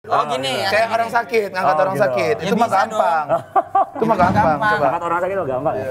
Oh gini ya. Kayak orang sakit, ngangkat orang gitu. sakit. Ya Itu mah bisa gampang. Itu mah gampang. Coba. Angkat orang sakit lo gampang ya?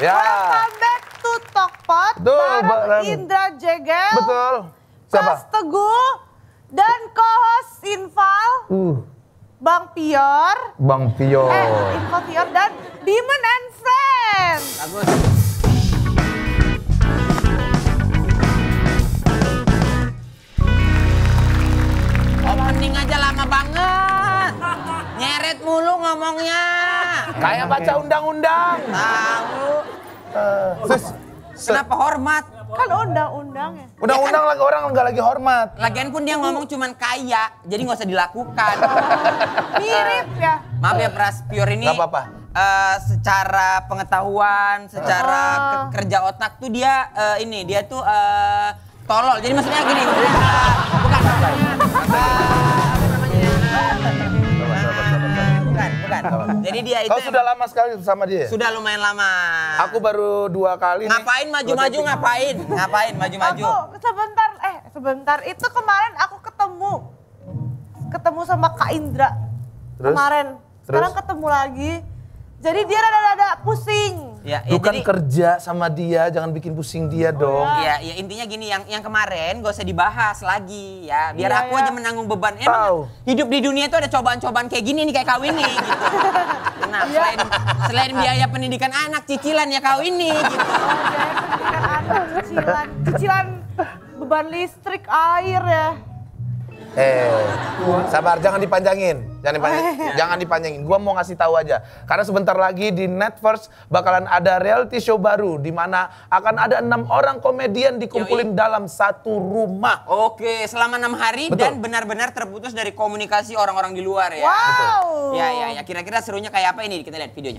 Ya. Welcome back to Tokpot bareng Indra Jegel, Betul. Siapa? Mas Teguh, dan co-host Infal, Bang Pior. Bang Pior. Infal Pior dan Demon and Friends. Bagus. Opening aja lama banget. Nyeret mulu ngomongnya. Kayak baca undang-undang. Tahu. Kenapa hormat? Kan undang-undang ya. Undang-undang lagi orang nggak lagi hormat. Lagian pun dia ngomong cuman kaya, jadi nggak usah dilakukan. Mirip ya. Maaf ya Pras, Pior ini Nggak apa-apa. Secara pengetahuan, secara kerja otak tuh dia dia tuh tolol. Jadi maksudnya gini, bukan. Bukan. Jadi dia itu. Kau sudah lama sekali sama dia? Sudah lumayan lama. Aku baru 2 kali. Ngapain maju-maju ngapain? Ngapain maju-maju? Aku sebentar itu kemarin aku ketemu sama Kak Indra. Terus? Kemarin. Sekarang Terus? ketemu lagi. Jadi dia rada-rada pusing. Ya, Bukan jadi, kerja sama dia, jangan bikin pusing dia dong. ya intinya gini, yang kemarin gak usah dibahas lagi ya. Biar Iya, aku ya. aja menanggung beban. Tahu. Hidup di dunia itu ada cobaan-cobaan kayak gini nih, kayak kawin nih gitu. Nah, selain biaya pendidikan anak, cicilan ya kawin nih gitu. Cicilan beban listrik, air ya. Sabar, jangan dipanjangin. Jangan dipanjangin. Gua mau ngasih tahu aja. Karena sebentar lagi di Netverse bakalan ada reality show baru di mana akan ada 6 orang komedian dikumpulin dalam satu rumah. Oke, selama 6 hari. Betul. Dan benar-benar terputus dari komunikasi orang-orang di luar ya. Wow. Ya, kira-kira serunya kayak apa ini? Kita lihat videonya.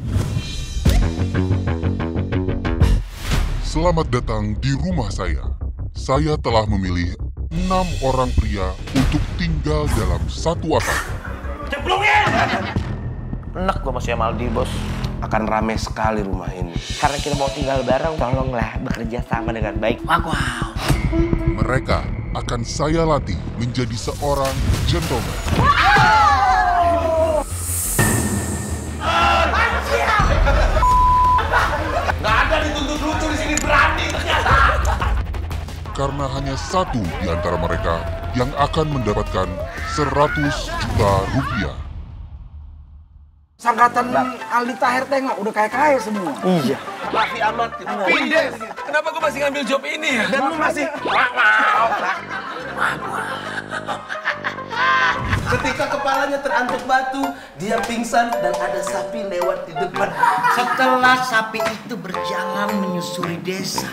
Selamat datang di rumah saya. Saya telah memilih 6 orang pria untuk tinggal dalam satu atap. Enak gua masih sama Aldi, bos. Akan rame sekali rumah ini. Karena kita mau tinggal bareng, tolonglah bekerja sama dengan baik. Wow. Mereka akan saya latih menjadi seorang gentleman. Gak ada dituntut lucu di sini, berani ternyata. Karena hanya satu di antara mereka yang akan mendapatkan 100 juta rupiah. Sangkatan Aldi Taher tengok udah kaya-kaya semua. Iya. Raffi Ahmad. Pindes, kenapa gue masih ngambil job ini ya? Dan lu masih Ketika kepalanya terantuk batu, dia pingsan dan ada sapi lewat di depan. Setelah sapi itu berjalan menyusuri desa.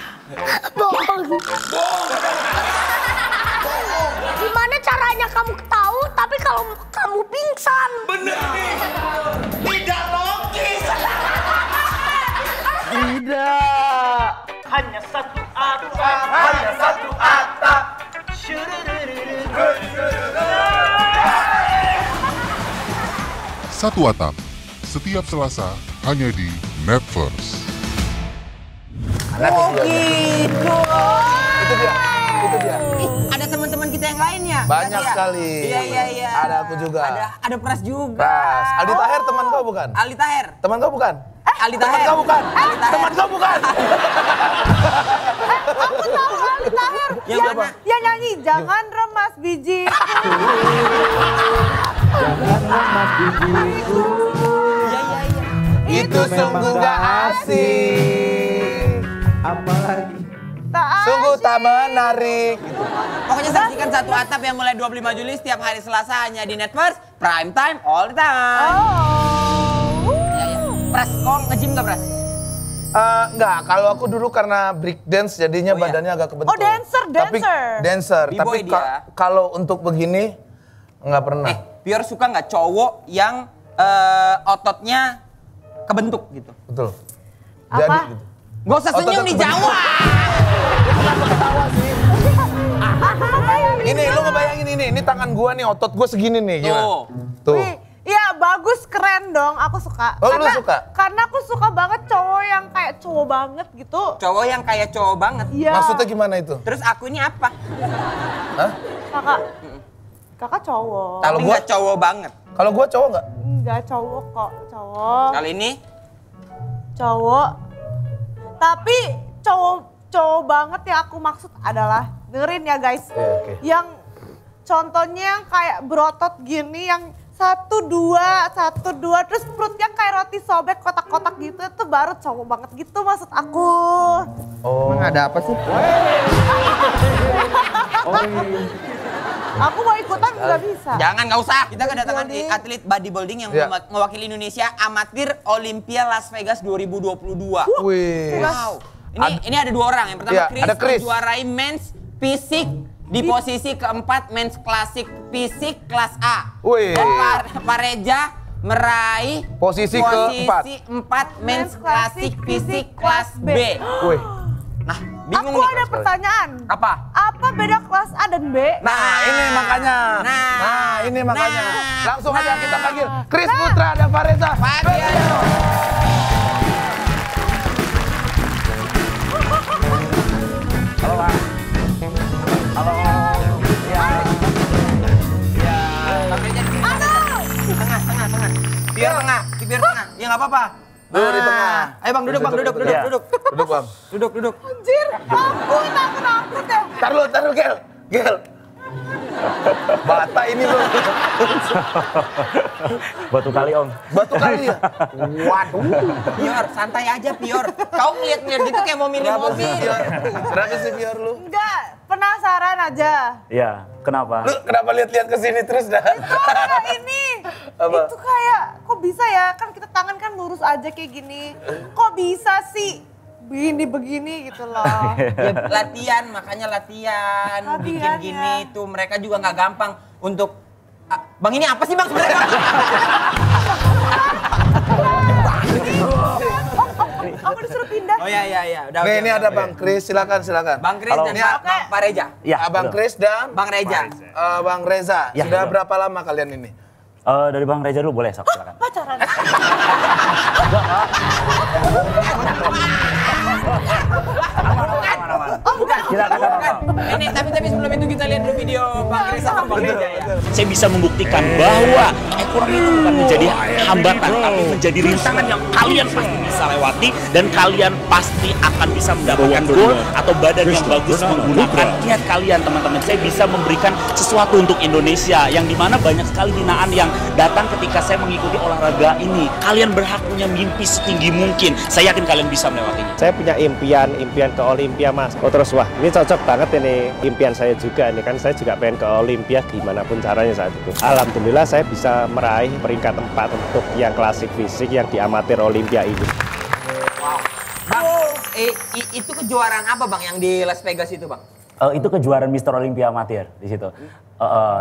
Gimana caranya kamu tahu tapi kalau kamu pingsan? Bener nih, tidak logis. Tidak. Hanya satu atap. Hanya satu atap. Satu atap, setiap Selasa hanya di Netverse. Oh gitu. Itu dia. Ada teman-teman kita yang lainnya. Banyak sekali. Iya. Ada aku juga. Ada Pras juga. Pras. Aldi Taher teman kau bukan? Aldi Taher. Teman kau bukan? Aldi Teman Taher. kau bukan? Aldi Taher. Teman kau bukan? Aku tahu Aldi Taher. Yang mana? Yang nyanyi jangan remas biji. Itu sungguh gak asik. Apalagi? Sungguh tak menarik. Pokoknya saksikan Satu Atap yang mulai 25 Juli setiap hari Selasa hanya di Netverse, prime time, all the time. Oh. Ya. Pras, kau nge-gym gak Pras? Enggak, kalau aku dulu karena break dance jadinya badannya agak kebentuk. Oh, dancer. Tapi kalau untuk begini nggak pernah. Pior suka nggak cowok yang ototnya kebentuk gitu? Betul. Apa? Jadi gitu. Gak usah senyum dijawab. Kenapa ketawa sih? Ini lu ngebayangin ini tangan gua nih, otot gua segini nih. Tuh. Iya bagus, keren dong, aku suka. Oh, lu suka? Karena aku suka banget cowok yang kayak cowok banget gitu. Cowok yang kayak cowok banget? Iya. Maksudnya gimana itu? Terus aku ini apa? Hah? Kakak cowok. Tapi nggak cowok banget? Kalau gua cowok nggak? Enggak cowok kok, cowok. Kali ini? Cowok. Tapi cowok banget yang aku maksud adalah, dengerin ya guys. Yang contohnya yang kayak berotot gini, yang 1, 2, terus perutnya kayak roti sobek kotak-kotak gitu, itu baru cowok banget gitu maksud aku. Oh. Emang ada apa sih? Aku mau ikutan nggak bisa. Jangan, nggak usah. Kita kedatangan atlet bodybuilding yang mewakili Indonesia amatir Olympia Las Vegas 2022. Wih. Wow. Ini ada 2 orang. Yang pertama Chris menjuarai men's fisik di posisi keempat men's klasik fisik kelas A. Wih. Dan Pak Reza meraih posisi keempat men's klasik fisik kelas B. Wih. Nah, bingung aku nih. ada pertanyaan. Apa beda kelas A dan B? Ini makanya. Ini makanya. Langsung aja kita panggil Chris Putra dan Pak Reza. Halo Pak. Halo. Ya. Bang Reza di tengah. Biar tengah. Ya nggak apa-apa. Duduk di tengah. Ayo Bang, duduk Bang, duduk. Duduk Bang. Duduk. Anjir, takut ya. Taruh Gel. Bata ini loh. Batu kali Om. Batu kali ya? Waduh. Pior, santai aja Pior. Kau ngeliat gitu kayak mau milih mobil. Kenapa sih Pior lu? Enggak, penasaran aja. Iya, kenapa? Lu kenapa lihat-lihat ke sini terus dah? Itu ada ini. Apa? Itu kayak, kok bisa ya? Kan kita tangan kan lurus aja kayak gini. Kok bisa sih? Begini gitu loh. Ya latihan, makanya latihan. Bikin gini tuh mereka juga nggak gampang untuk Bang ini apa sih Bang sebenarnya? Aku disuruh pindah. Oh iya. Udah. Nih, ini ada Bang Chris, silakan. Bang Chris dan Pak Reza. Ya, Bang Chris dan Bang Reza. Bang Reza. Ya, sudah berapa lama kalian ini? Dari Bang Reza dulu boleh, silakan. Pacaran. Bukan. Ini tapi sebelum itu kita lihat dulu video Bang Chris sama Bang Reza ya. Saya bisa membuktikan bahwa ekonomi itu bukan menjadi hambatan, tapi menjadi rintangan yang kalian pasti bisa lewati dan kalian pasti akan bisa mendapatkan gol atau badan yang bagus menggunakan niat kalian, teman-teman. Saya bisa memberikan sesuatu untuk Indonesia yang dimana banyak sekali binaan yang datang ketika saya mengikuti olahraga ini. Kalian berhak punya mimpi setinggi mungkin. Saya yakin kalian bisa melewatinya. Saya punya impian ke Olympia Mas. Oh terus wah ini cocok banget ini impian saya juga. Ini kan saya juga pengen ke Olympia gimana pun caranya saat itu. Alhamdulillah saya bisa meraih peringkat 4 untuk yang klasik fisik yang di amatir Olympia ini. Wow. Bang, itu kejuaraan apa Bang yang di Las Vegas itu Bang? Itu kejuaraan Mr. Olympia amatir di situ.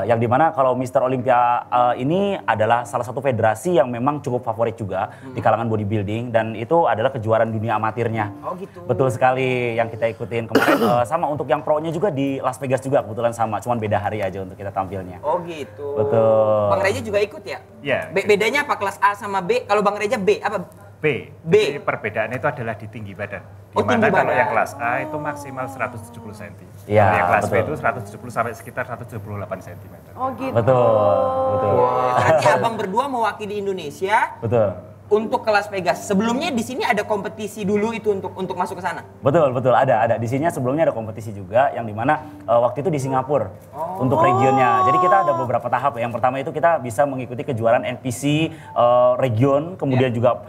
Yang dimana kalau Mr. Olympia ini adalah salah satu federasi yang memang cukup favorit juga di kalangan bodybuilding dan itu adalah kejuaraan dunia amatirnya. Oh gitu. Betul sekali yang kita ikutin kemarin. Sama untuk yang pro-nya juga di Las Vegas juga kebetulan sama, cuman beda hari aja untuk kita tampilnya. Oh gitu. Betul. Bang Reza juga ikut ya? Iya. Bedanya apa kelas A sama B? Kalau Bang Reza B apa? B. Jadi perbedaannya itu adalah di tinggi badan. Dimana kalau yang kelas A itu maksimal 170 cm. Iya, yang kelas betul. B itu 170 sampai sekitar 178 cm. Oh gitu. Betul. Berarti abang berdua mewakili Indonesia. Betul. Untuk ke Las Vegas. Sebelumnya di sini ada kompetisi dulu itu untuk masuk ke sana. Betul ada. Di sini sebelumnya ada kompetisi juga yang dimana waktu itu di Singapura untuk regionnya. Jadi kita ada beberapa tahap. Yang pertama itu kita bisa mengikuti kejuaraan NPC region, kemudian juga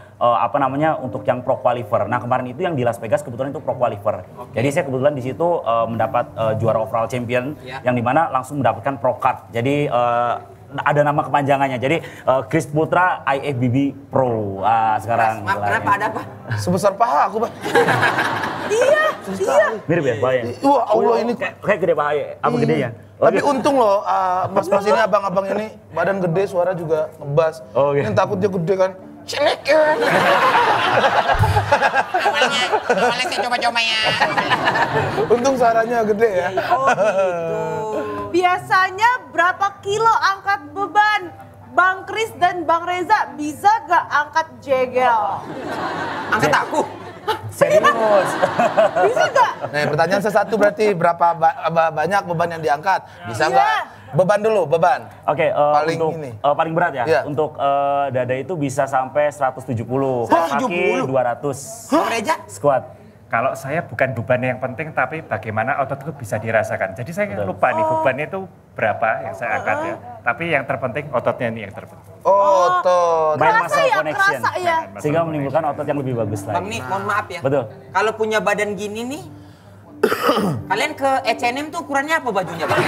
untuk yang pro qualifier. Nah kemarin itu yang di Las Vegas kebetulan itu pro qualifier. Jadi saya kebetulan di situ mendapat juara overall champion yang dimana langsung mendapatkan pro card. Jadi ada nama kepanjangannya. Jadi Chris Putra IFBB Pro. Sekarang. Maaf, kenapa ada apa? Sebesar paha aku, Bang. Iya. Mirip ya, Pak ya? Wah, Allah ini kayak gede paha ya. Apa gedenya? Tapi untung loh, mas-mas ini abang-abang ini badan gede, suara juga ngebas. Ini takut dia gede kan. Awalnya saya coba-coba ya. Untung suaranya gede ya. Oh gitu. Biasanya berapa kilo angkat beban? Bang Kris dan Bang Reza bisa gak angkat jegel? Angkat aku? Serius? Bisa gak? Nah, pertanyaan satu berarti berapa banyak beban yang diangkat? Bisa nggak? Beban dulu, beban. Oke, paling untuk ini. Paling berat ya. Iya. Untuk dada itu bisa sampai 170. 170? Kaki 200. Bang Reza? Squat. Kalau saya bukan beban yang penting, tapi bagaimana otot itu bisa dirasakan. Jadi saya lupa nih bebannya itu berapa yang saya angkat ya. Tapi yang terpenting ototnya nih yang terpenting. Otot. Main muscle connection. Kerasa ya. Sehingga menimbulkan otot yang lebih bagus lagi. Bang nih, mohon maaf ya. Betul. Kalau punya badan gini nih, kalian ke H&M tuh ukurannya apa bajunya, Bang?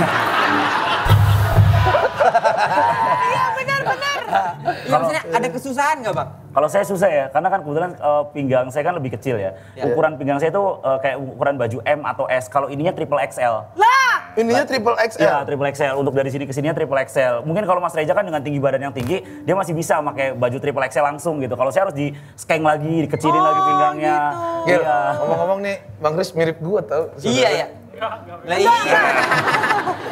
Iya benar-benar. Iya, maksudnya ada kesusahan nggak, Bang? Kalau saya susah ya, karena kan kebetulan pinggang saya kan lebih kecil ya. Ukuran pinggang saya itu kayak ukuran baju M atau S. Kalau ininya triple XL. Lah! Ininya triple XL? Iya, triple XL. Untuk dari sini ke sininya triple XL. Mungkin kalau Mas Reza kan dengan tinggi badan yang tinggi, dia masih bisa pakai baju triple XL langsung gitu. Kalau saya harus di-skeng lagi, dikecilin lagi pinggangnya. Gitu. Iya. Ngomong-ngomong nih, Bang Kris mirip gua tau. Iya ya. Lah iya.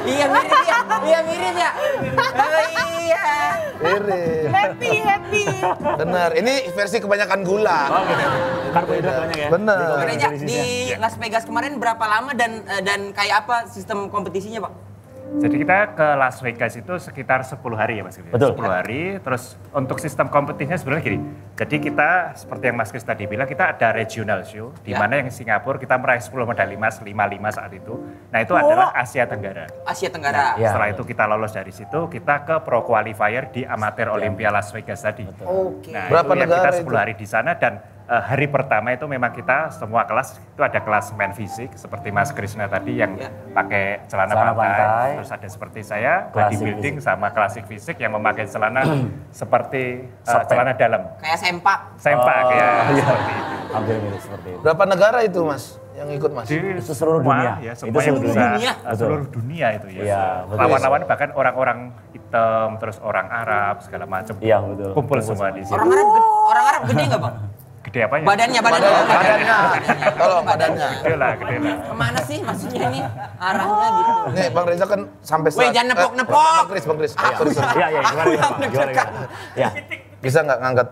Iya mirip ya. Iya mirip ya. Iya. Mirip. Happy. Bener, ini versi kebanyakan gula. Karbohidrat banyak ya. Bener. Bang Reza, di Las Vegas kemarin berapa lama dan kayak apa sistem kompetisinya, Bang? Jadi kita ke Las Vegas itu sekitar 10 hari ya Mas Kris. Betul. 10 hari, terus untuk sistem kompetisinya sebenarnya gini. Jadi kita seperti yang Mas Kris tadi bilang, kita ada regional show, di mana yang Singapura kita meraih 10 medali emas, 5 saat itu. Nah itu adalah Asia Tenggara. Asia Tenggara. Nah, setelah itu kita lolos dari situ, kita ke Pro Qualifier di Amateur Olympia Las Vegas tadi. Oke. Nah Berapa itu yang negara kita 10 hari di sana dan hari pertama itu memang kita semua kelas itu ada kelas main fisik seperti Mas Krishna tadi yang pakai celana pantai. Terus ada seperti saya bodybuilding sama klasik fisik yang memakai celana seperti celana dalam. Kayak sempak. Ya seperti itu. Hampir mirip seperti itu. Berapa negara itu, Mas? Yang ikut, Mas? Itu seluruh dunia. Ya, Itu seluruh dunia. Seluruh dunia itu ya. Iya, betul. Lawan-lawan bahkan orang-orang hitam, terus orang Arab segala macam. Iya, betul. Kumpul semua di sini. Orang Arab gede nggak, Bang? Gede apa ya? Badannya. Tolong badannya. Gede lah. Kemana sih maksudnya ini arahnya gitu? Nih, Bang Reza kan sampai Weh, jangan nepok-nepok. Bang Kris. Iya, gimana? Ya. Bisa nggak ngangkat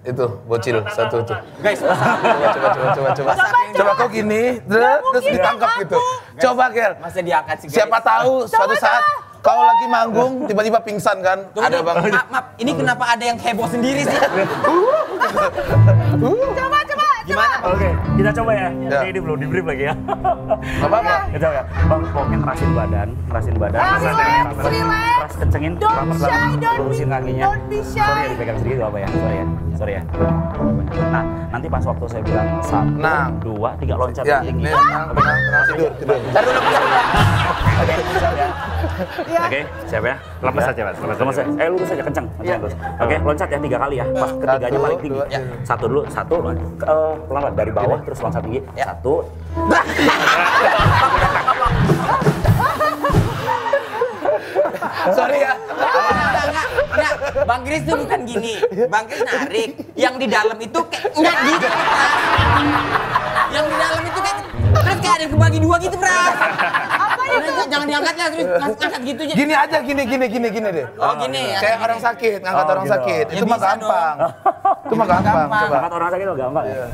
itu bocil satu tuh? Guys, Coba kok gini, terus ditangkap gitu. Coba, Ger. Masa diangkat sih, guys? Siapa tahu suatu saat kau lagi manggung, tiba-tiba pingsan kan? Ada Bang. Maaf, ini kenapa ada yang heboh sendiri sih? Coba. Gimana? Oke, kita coba ya. Ini belum di brief lagi ya. Gak apa-apa. Kita ya. Bang, pokoknya kerasin badan. Keras kencengin. Lurusin kakinya. Sorry ya, dipegang sedikit gak apa ya. Sorry ya. Nah, nanti pas waktu saya bilang 1, 2, 3 loncat tinggi. Tidur. Oke, siap ya. Lemes aja, Mas. Lemes aja. Lurus aja, kenceng. Oke, loncat ya 3 kali ya. Pas ketiganya paling tinggi. Satu dulu, pelan dari bawah terus loncat tinggi. 1. Sorry ya. Enggak, Bang Kris tuh bukan gini. Bang Kris narik. Yang di dalam itu kayak enggak gitu. Yang di dalam itu kayak terus kayak ada kebagi 2 gitu, Bras. Apa itu? Jangan diangkat ya, terus angkat gitu aja. Gini aja, gini deh. Oh, gini ya. Kayak orang sakit, ngangkat orang gitu. sakit. Ya Itu mah bisa gampang. Itu mah gampang. Coba. Angkat orang sakit itu gampang ya.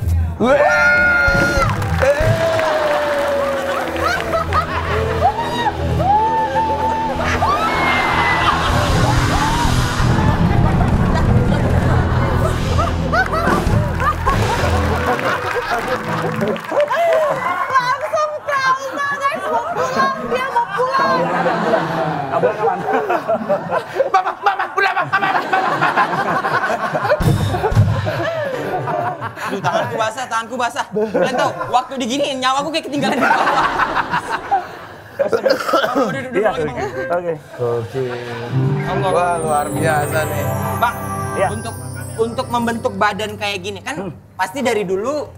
Langsung trauma guys, mau pulang. Dia mau pulang. Abang kapan? Mama, udah mama. Aduh, tanganku basah. Kalian tahu, waktu diginiin nyawaku kayak ketinggalan di bawah. Iya, oke. Oke. Wah, luar biasa nih. Bang, untuk membentuk badan kayak gini kan pasti dari dulu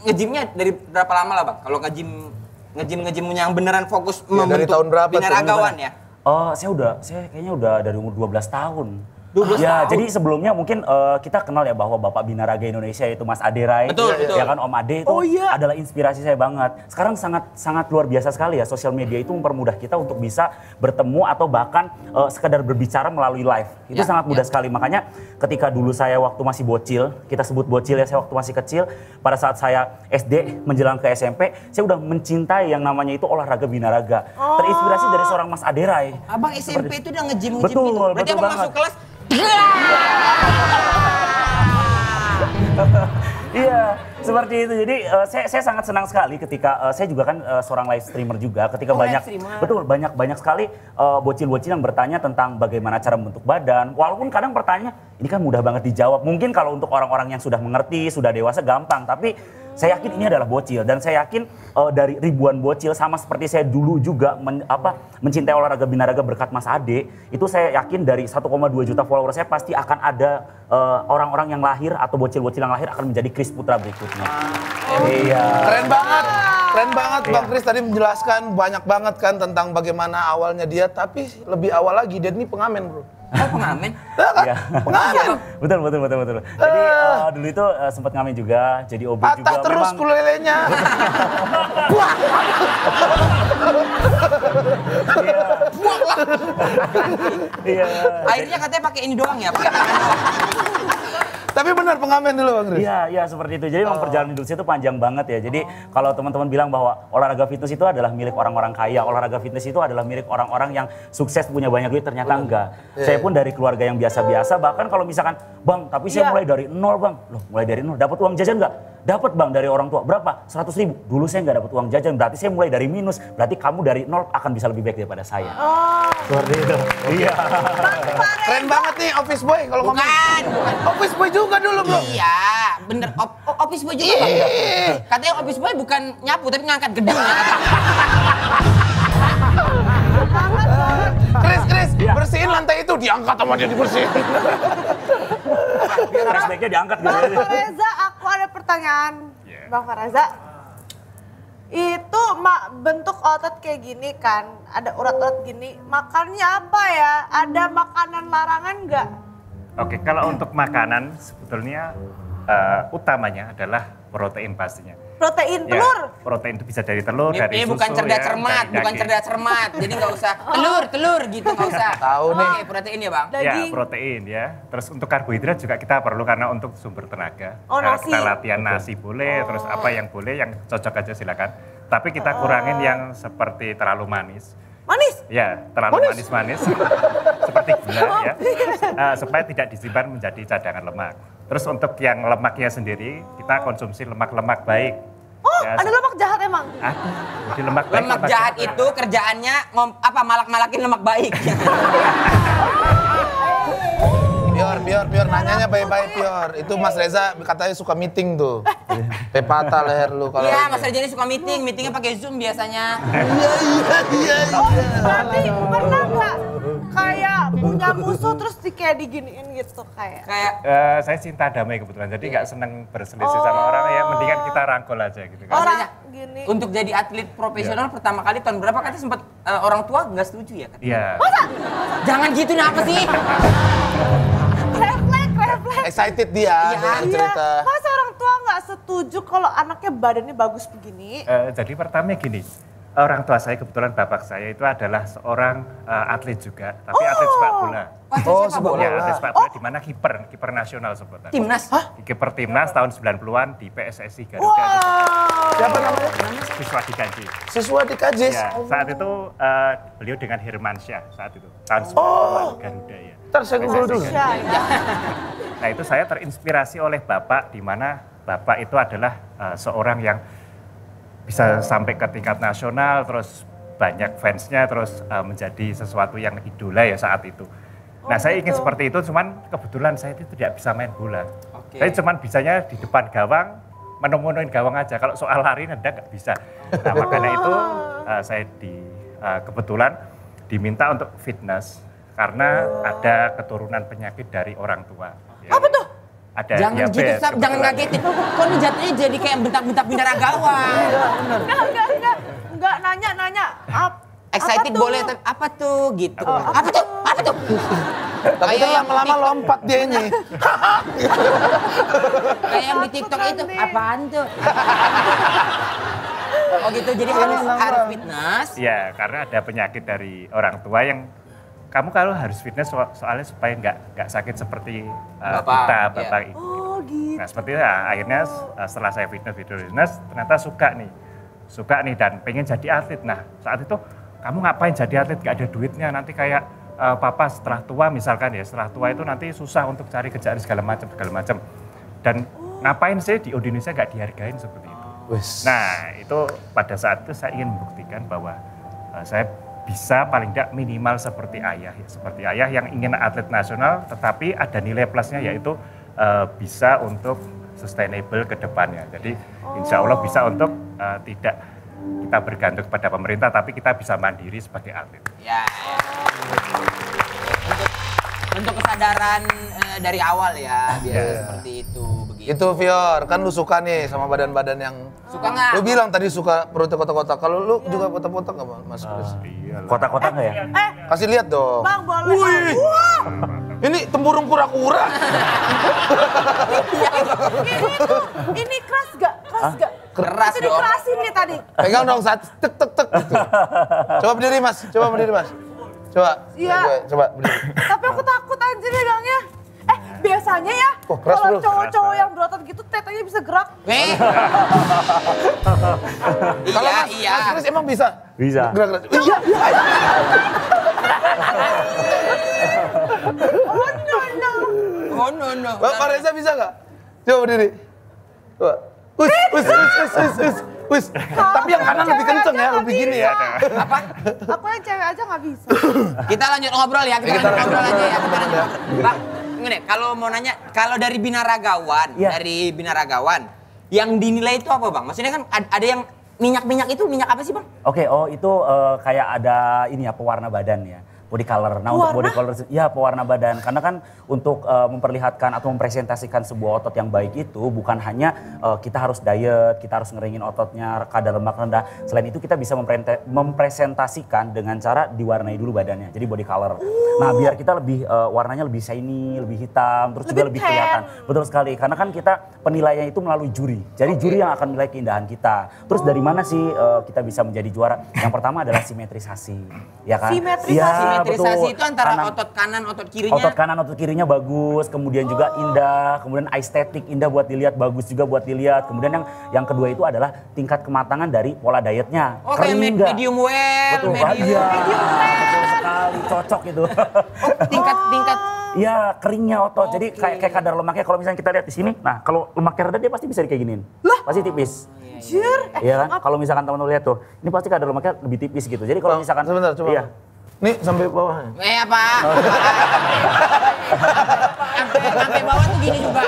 ngejimnya dari berapa lama lah Bang? Kalau ngejim yang beneran fokus membentuk dari tahun berapa binaragawan ya? Saya kayaknya udah dari umur 12 tahun. 12 ya, tahun. jadi sebelumnya mungkin kita kenal ya bahwa Bapak Binaraga Indonesia yaitu Mas Ade Rai. Betul. Ya kan Om Ade itu adalah inspirasi saya banget. Sekarang sangat luar biasa sekali ya, sosial media itu mempermudah kita untuk bisa bertemu atau bahkan sekedar berbicara melalui live. Itu sangat mudah sekali. Makanya ketika dulu saya waktu masih bocil, kita sebut bocil ya, saya waktu masih kecil, pada saat saya SD menjelang ke SMP, saya udah mencintai yang namanya itu olahraga binaraga. Terinspirasi dari seorang Mas Ade Rai. Abang SMP itu udah ngejim betul, gitu. Berarti betul abang banget. masuk kelas. Iya, seperti itu. Jadi saya sangat senang sekali ketika saya juga kan seorang live streamer juga. Ketika banyak sekali bocil-bocil yang bertanya tentang bagaimana cara membentuk badan. Walaupun kadang pertanyaannya ini kan mudah banget dijawab. Mungkin kalau untuk orang-orang yang sudah mengerti, sudah dewasa gampang. Tapi saya yakin ini adalah bocil dan saya yakin dari ribuan bocil sama seperti saya dulu juga mencintai olahraga binaraga berkat Mas Ade, itu saya yakin dari 1,2 juta follower saya pasti akan ada orang-orang yang lahir atau bocil-bocil yang lahir akan menjadi Chris Putra berikutnya. Iya. Keren banget Bang Chris tadi menjelaskan banyak banget kan tentang bagaimana awalnya dia, tapi lebih awal lagi dia ini pengamen, Bro. Oh, pengamen? Iya. Pengamen. Betul. Jadi dulu itu sempat ngamen juga, jadi OB juga. Patah terus kulelenya. Iya. Akhirnya katanya pakai ini doang ya, pakai tangan doang. Tapi benar pengamen dulu Bang Chris. Iya seperti itu. Jadi memang perjalanan hidup saya itu panjang banget ya. Jadi kalau teman-teman bilang bahwa olahraga fitness itu adalah milik orang-orang kaya, olahraga fitness itu adalah milik orang-orang yang sukses punya banyak duit, ternyata enggak. Saya pun dari keluarga yang biasa-biasa, bahkan kalau misalkan, Bang, tapi saya mulai dari nol, Bang. Loh, mulai dari nol, dapat uang jajan enggak? Dapat Bang dari orang tua. Berapa? 100.000. Dulu saya nggak dapat uang jajan, berarti saya mulai dari minus. Berarti kamu dari nol akan bisa lebih baik daripada saya. Seperti itu. Iya. Keren banget nih office boy kalau ngomong. Bukan. Office boy juga dulu, Bro. Iya, bener. Office boy juga. Katanya office boy bukan nyapu tapi ngangkat gedung ya. Chris, bersihin lantai itu, diangkat sama dia dibersihin. Flashbacknya diangkat gitu. Bang Reza, aku ada pertanyaan. Bang Reza, itu bentuk otot kayak gini kan, ada urat-urat gini, makannya apa ya? Ada makanan larangan nggak? Oke, kalau untuk makanan sebetulnya utamanya adalah protein pastinya. Protein telur? Ya, protein itu bisa dari telur, dari susu, bukan cerdas cermat, bukan cerdas cermat. Jadi nggak usah telur gitu, nggak usah. Tahu nih. Oke, protein ya Bang. Ya, protein ya. Terus untuk karbohidrat juga kita perlu karena untuk sumber tenaga. Nasi. Kita latihan nasi boleh, terus apa yang boleh, yang cocok aja silakan. Tapi kita kurangin yang seperti terlalu manis. Manis? Ya, terlalu manis-manis. Seperti gula ya. Supaya tidak disimpan menjadi cadangan lemak. Terus untuk yang lemaknya sendiri, kita konsumsi lemak-lemak baik. Oh, ya, ada lemak jahat emang? Jadi lemak baik. Lemak jahat itu kerjaannya malak-malakin lemak baik. Pior, nanyanya baik-baik Pior. Itu Mas Reza katanya suka meeting tuh. Patah leher lu kalau. Iya, Mas Reza ini suka meetingnya pakai Zoom biasanya. Iya. Tapi pernah nggak kayak punya musuh terus kayak diginiin gitu kayak? Saya cinta damai kebetulan, jadi nggak seneng berselisih sama orang ya. Mendingan kita rangkul aja gitu kan. Orang gini. Untuk jadi atlet profesional pertama kali tahun berapa katanya sempat orang tua nggak setuju ya? Iya. Masa? Jangan gitu apa sih? Refleks. Excited dia dengan cerita. Masa orang tua nggak setuju kalau anaknya badannya bagus begini? Jadi pertama gini, orang tua saya kebetulan bapak saya itu adalah seorang atlet juga, tapi atlet sepak bola. Sepak bola. Ya, atlet sepak bola di mana kiper nasional sebutan. Timnas? Kiper timnas tahun 90-an di PSSI Garuda. Siapa namanya? Siswa Dikaji. Siswa Dikaji. Ya, saat itu beliau dengan Hermansyah saat itu tahun 90-an Garuda ya. Ntar saya google dulu. Nah itu saya terinspirasi oleh Bapak, di mana Bapak itu adalah seorang yang bisa sampai ke tingkat nasional, terus banyak fansnya, terus menjadi sesuatu yang idola ya saat itu. Nah saya ingin seperti itu, cuman kebetulan saya itu tidak bisa main bola. Saya cuman bisanya di depan gawang, menemuin gawang aja. Kalau soal lari nendang nggak bisa. Nah makanya itu saya kebetulan diminta untuk fitness karena ada keturunan penyakit dari orang tua. Ya. Apa tuh? Ada jangan diabetes, gitu, Sab, jangan ngagetin. Kok ini jatuhnya jadi kayak bentak-bentak binaragawan. Enggak, nanya. Excited apa boleh, tapi apa tuh gitu. Apa tuh? Tapi kan lama-lama lompat dia ini. Kayak yang di TikTok itu, apaan tuh? Oh gitu, jadi harus fitness. Ya, karena ada penyakit dari orang tua yang kamu kalau harus fitness soalnya supaya nggak sakit seperti Bapak itu. Oh gitu. Nah seperti itu, akhirnya setelah saya fitness ternyata suka nih dan pengen jadi atlet. Nah saat itu kamu ngapain jadi atlet, gak ada duitnya, nanti kayak papa setelah tua misalkan ya, setelah tua itu nanti susah untuk cari kerjaan segala macam. Dan ngapain sih di Indonesia gak dihargain seperti itu. Nah itu pada saat itu saya ingin membuktikan bahwa saya bisa paling tidak minimal seperti ayah yang ingin atlet nasional tetapi ada nilai plusnya yaitu bisa untuk sustainable ke depannya. Jadi insya Allah bisa untuk tidak kita bergantung kepada pemerintah tapi kita bisa mandiri sebagai atlet. Ya. Untuk kesadaran dari awal ya, biar seperti itu. Begitu. Itu Fior, kan lu suka nih sama badan-badan yang... Suka nggak? Lu bilang tadi suka perutnya kotak-kotak, kalau lu juga kotak-kotak nggak Mas Chris? Kotak-kotak nggak ya? Kasih lihat dong. Bang, boleh. Wih, ini tempurung kura-kura. Ini keras gak? Keras itu dong. dikerasin nih tadi. Pegang dong saat tek gitu. Coba berdiri Mas, Coba. Iya. Coba berdiri. Tapi aku takut anjir megangnya. Biasanya ya, keras, kalau bro. cowok-cowok yang berotot gitu tetenya bisa gerak. Kalau Mas Chris emang bisa? Bisa. Gerak-gerak. Iya. Oh no. Pak Reza bisa nggak? Coba berdiri. Coba. Wis. Tapi yang kanan lebih kenceng ya, lebih gini ya. Apa? Aku yang cewek aja nggak bisa. Kita lanjut ngobrol ya, kita lanjut ngobrol aja ya. Bang, ini kalau mau nanya, kalau dari binaragawan, yang dinilai itu apa Bang? Maksudnya kan ada yang minyak itu minyak apa sih Bang? Oke, itu kayak ada ini ya, pewarna badan ya. Body color. Nah, untuk body color ya pewarna badan. Karena kan untuk memperlihatkan atau mempresentasikan sebuah otot yang baik itu bukan hanya kita harus diet, kita harus ngeringin ototnya, kadar lemak rendah. Selain itu kita bisa mempresentasikan dengan cara diwarnai dulu badannya. Jadi body color. Nah, biar kita lebih warnanya lebih shiny, lebih hitam, terus juga lebih kelihatan. Betul sekali. Karena kan kita penilaiannya itu melalui juri. Jadi juri yang akan menilai keindahan kita. Terus dari mana sih kita bisa menjadi juara? Yang pertama adalah simetrisasi. Ya kan? Simetrisasi itu antara otot kanan, otot kirinya. Otot kanan, otot kirinya bagus, kemudian juga indah, kemudian estetik, indah buat dilihat, bagus juga buat dilihat. Kemudian yang kedua itu adalah tingkat kematangan dari pola dietnya. Oh, kayak medium well, betul, medium well. Betul sekali, cocok itu. Tingkat. Iya, keringnya otot. Jadi kayak kadar lemaknya kalau misalnya kita lihat di sini, nah kalau lemaknya rendah dia pasti bisa kayak giniin. Pasti tipis. Iya kan? Kalau misalkan teman-teman lihat tuh, ini pasti kadar lemaknya lebih tipis gitu. Jadi kalau misalkan sebentar, coba. Iya. Nih sampai bawah. Apa? Sampai bawah tuh gini juga.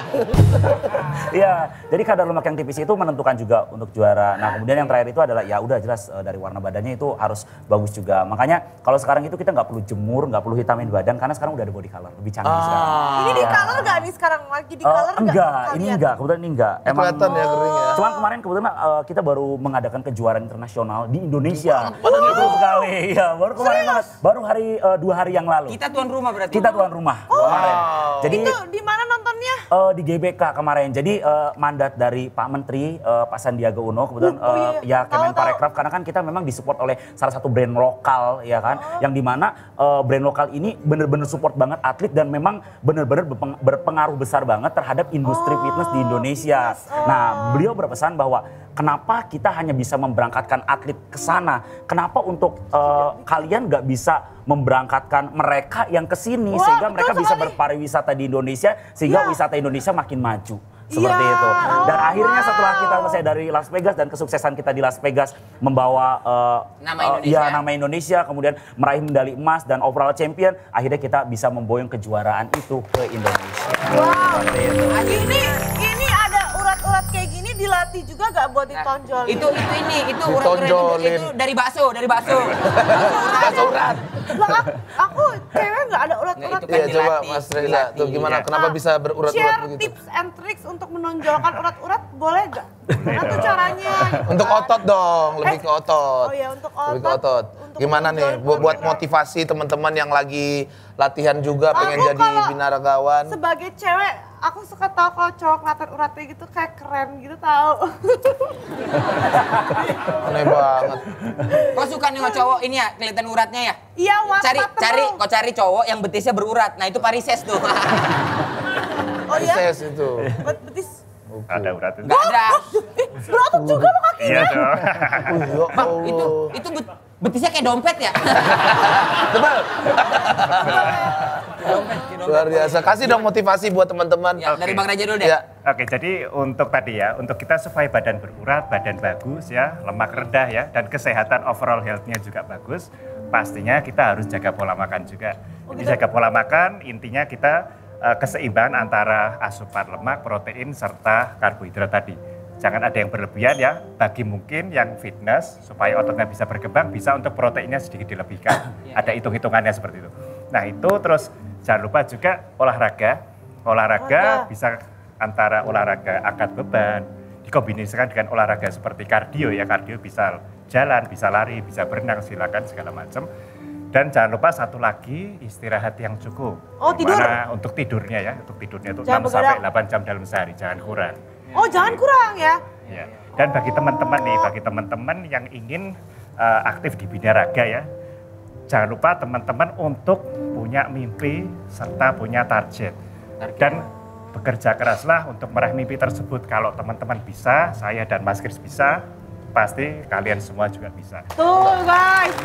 Iya, jadi kadar lemak yang tipis itu menentukan juga untuk juara. Nah, kemudian yang terakhir itu adalah ya udah jelas dari warna badannya itu harus bagus juga. Makanya kalau sekarang itu kita nggak perlu jemur, nggak perlu hitamin badan karena sekarang udah ada body color, lebih canggih sekarang. Ini di color nggak nih sekarang lagi di color nggak? Enggak, ini enggak, kebetulan ini enggak. Emang kelihatan ya kering ya. Cuman kemarin kebetulan kita baru mengadakan kejuaraan internasional di Indonesia. Betul sekali. Ya, baru kemarin banget. Baru 2 hari yang lalu. Kita tuan rumah berarti? Kita tuan rumah kemarin. Jadi itu di mana nontonnya? Di GBK kemarin. Jadi mandat dari Pak Menteri, Pak Sandiaga Uno, kebetulan ya Kemenparekraf, karena kan kita memang disupport oleh salah satu brand lokal ya kan. Yang dimana brand lokal ini bener-bener support banget atlet dan memang bener-bener berpengaruh besar banget terhadap industri fitness di Indonesia. Nah, beliau berpesan bahwa kenapa kita hanya bisa memberangkatkan atlet ke sana? Kenapa untuk kalian nggak bisa memberangkatkan mereka yang ke sini sehingga mereka bisa berpariwisata di Indonesia sehingga wisata Indonesia makin maju. Seperti itu. Dan akhirnya setelah kita selesai dari Las Vegas dan kesuksesan kita di Las Vegas membawa nama Indonesia, kemudian meraih medali emas dan overall champion, akhirnya kita bisa memboyong kejuaraan itu ke Indonesia. Wow. Ini ada urat-urat kayak gini dilatih juga gak buat ditonjolin? Itu urat-urat itu dari bakso. Bakso urat. Lah, aku cewek gak ada urat-urat. Iya, coba Mas Reza, tuh gimana? Kenapa bisa berurat-urat Share begitu? tips and tricks untuk menonjolkan urat-urat boleh gak? Gimana tuh caranya? Untuk otot dong, lebih ke otot. Oh iya, untuk Lebih ke otot. Gimana nih buat motivasi teman-teman yang lagi latihan juga pengen jadi binaragawan? Sebagai cewek, aku suka tahu kalau cowok ngeliatin uratnya gitu kayak keren gitu tahu. Aneh banget. Kok suka nengok cowok ini ya, kelihatan uratnya ya? Iya, cari cowok yang betisnya berurat. Nah, itu parises tuh. Oh iya? Parises itu. Betis. Ada urat itu. Enggak ada. Berotot juga lo kakinya. Iya dong. Bang, itu betisnya kayak dompet ya? Tebal. Luar biasa. Kasih dong motivasi buat teman-teman. Ya, dari Bang Reza dulu deh. Ya. Oke, jadi untuk tadi ya, untuk kita supaya badan berurat, badan bagus ya, lemak rendah ya, dan kesehatan overall health-nya juga bagus, pastinya kita harus jaga pola makan juga. Jadi jaga pola makan, intinya kita keseimbangan antara asupan lemak, protein, serta karbohidrat tadi. Jangan ada yang berlebihan ya, bagi mungkin yang fitness, supaya ototnya bisa berkembang, bisa untuk proteinnya sedikit dilebihkan. Ada hitung-hitungannya seperti itu. Nah itu terus jangan lupa juga olahraga bisa antara olahraga angkat beban, dikombinasikan dengan olahraga seperti kardio ya, kardio bisa jalan, bisa lari, bisa berenang, silakan segala macam. Dan jangan lupa satu lagi, istirahat yang cukup. Oh, tidur? Untuk tidurnya ya, untuk tidurnya itu Jangan 6-8 jam dalam sehari, jangan kurang. Oh, jangan kurang ya? Ya. Dan bagi teman-teman yang ingin aktif di binaraga ya, jangan lupa teman-teman untuk punya mimpi serta punya target. Dan bekerja keraslah untuk meraih mimpi tersebut. Kalau teman-teman bisa, saya dan Mas Kris bisa, pasti kalian semua juga bisa. Tuh guys,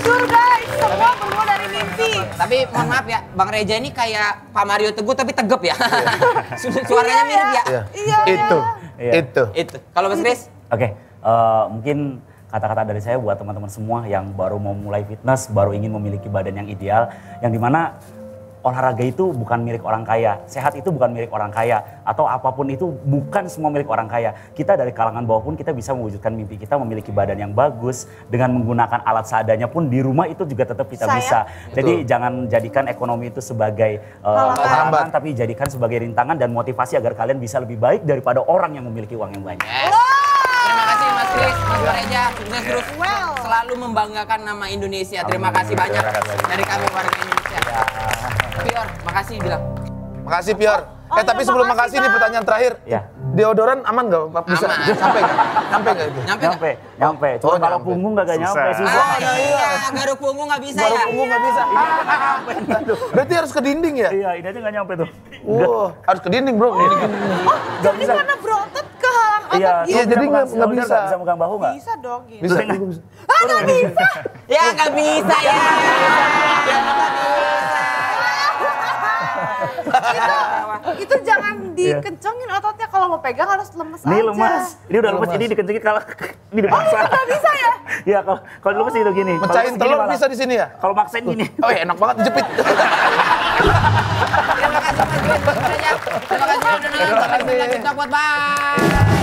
jujur guys, semua bermula dari mimpi. Tapi mohon maaf ya, Bang Reza ini kayak Pak Mario Teguh tapi tegep ya. Suaranya mirip ya. Iya. Itu. Kalau Mas Kris? Oke, mungkin kata-kata dari saya buat teman-teman semua yang baru mau mulai fitness, baru ingin memiliki badan yang ideal, yang dimana olahraga itu bukan milik orang kaya, sehat itu bukan milik orang kaya, atau apapun itu bukan semua milik orang kaya. Kita dari kalangan bawah pun kita bisa mewujudkan mimpi kita memiliki badan yang bagus, dengan menggunakan alat seadanya pun di rumah itu juga tetap kita bisa. Jadi jangan jadikan ekonomi itu sebagai halangan, tapi jadikan sebagai rintangan dan motivasi agar kalian bisa lebih baik daripada orang yang memiliki uang yang banyak. Terima kasih Mas Kris, Mas Reza, sukses terus selalu membanggakan nama Indonesia. Terima kasih banyak dari kami warga Indonesia. Pior, makasih bilang. Makasih Pior. Tapi sebelum makasih nih pertanyaan terakhir. Ya. Deodoran aman nggak? Bisa sampai nggak? Sampai nggak itu? Nyampe. Cuma kalau punggung nggak nyampe sih. Iya, garuk punggung nggak bisa ya. Garuk punggung nggak bisa. Berarti harus ke dinding ya? Iya, ini aja nggak nyampe tuh. Harus ke dinding bro. Jadi karena berotot kehalang otot Iya, jadi nggak bisa. Bisa megang bahu nggak? Bisa dong gitu. Bisa. Nggak bisa. Ya nggak bisa ya. Itu jangan dikencengin ototnya, kalau mau pegang harus lemes aja. Ini lemas. Ini udah lemes, ini dikencengin kalau ini dipaksa. Oh, nggak bisa ya? Iya, kalau lemes itu gini. Mecahin telur bisa di sini ya? Kalau maksain gini. Oh enak banget dijepit. Terima kasih Mas Kris. Terima kasih udah nonton. Sampai jumpa buat bye.